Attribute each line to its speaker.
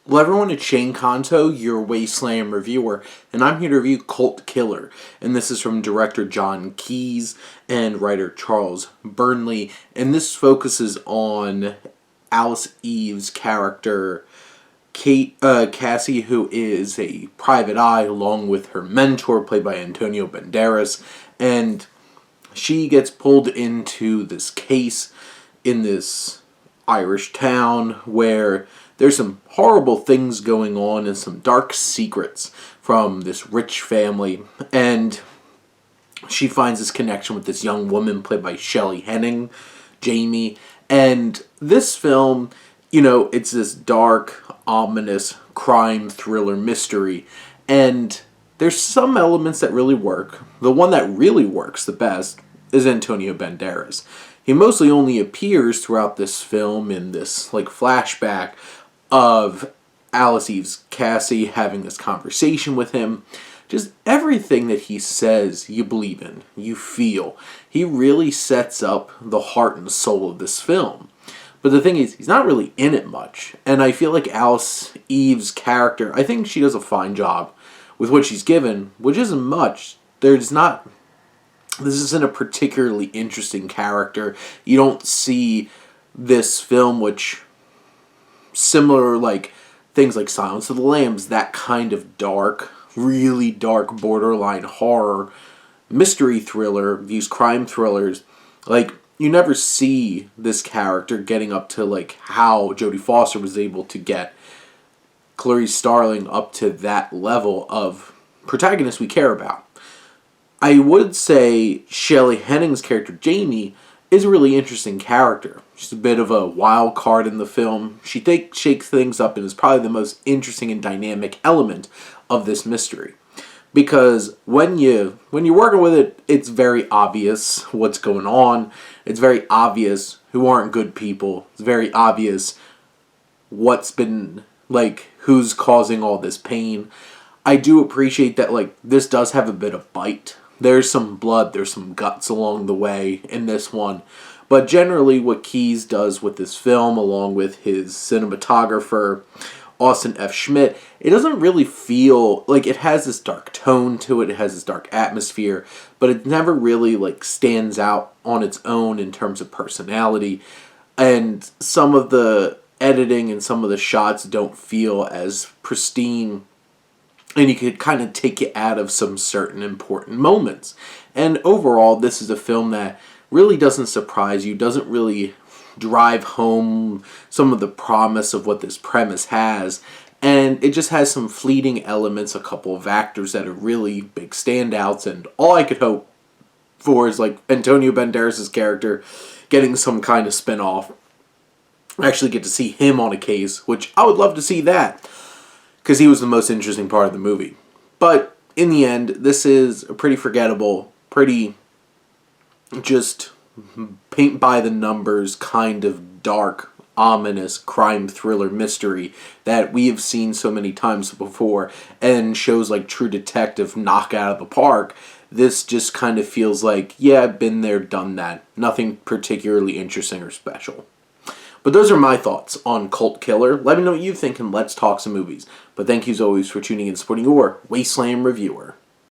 Speaker 1: Well, everyone, it's Shane Kanto, your Wasteland reviewer, and I'm here to review Cult Killer. And this is from director John Keyes and writer Charles Burnley. And this focuses on Alice Eve's character, Cassie, who is a private eye, along with her mentor, played by Antonio Banderas. And she gets pulled into this case in this Irish town where there's some horrible things going on and some dark secrets from this rich family. And she finds this connection with this young woman played by Shelley Henning, Jamie. And this film, it's this dark, ominous crime thriller mystery. And there's some elements that really work. The one that really works the best is Antonio Banderas. He mostly only appears throughout this film in this flashback of Alice Eve's Cassie having this conversation with him. Just everything that he says, you believe in, you feel. He really sets up the heart and soul of this film. But the thing is, he's not really in it much. And I feel like Alice Eve's character, I think she does a fine job with what she's given, which isn't much. This isn't a particularly interesting character. You don't see this film, which similar things like Silence of the Lambs, that kind of dark, really dark, borderline horror, mystery thriller, these crime thrillers, you never see this character getting up to how Jodie Foster was able to get Clarice Starling up to that level of protagonist we care about. I would say Shelley Henning's character, Jamie, is a really interesting character. She's a bit of a wild card in the film. She shakes things up and is probably the most interesting and dynamic element of this mystery. Because when you're working with it, it's very obvious what's going on. It's very obvious who aren't good people. It's very obvious what's been, who's causing all this pain. I do appreciate that, this does have a bit of bite. There's some blood, there's some guts along the way in this one. But generally what Keyes does with this film, along with his cinematographer, Austin F. Schmidt, it doesn't really feel it has this dark tone to it. It has this dark atmosphere, but it never really stands out on its own in terms of personality. And some of the editing and some of the shots don't feel as pristine, and you could kind of take it out of some certain important moments. And overall, this is a film that really doesn't surprise you, doesn't really drive home some of the promise of what this premise has. And it just has some fleeting elements, a couple of actors that are really big standouts, and all I could hope for is Antonio Banderas' character getting some kind of spin-off. I actually get to see him on a case, which I would love to see that, because he was the most interesting part of the movie. But in the end, this is a pretty forgettable, pretty just paint by the numbers kind of dark, ominous crime thriller mystery that we have seen so many times before, and shows like True Detective knock out of the park. This just kind of feels yeah, I've been there, done that. Nothing particularly interesting or special. But those are my thoughts on Cult Killer. Let me know what you think and let's talk some movies. But thank you as always for tuning in and supporting your Wasteland reviewer.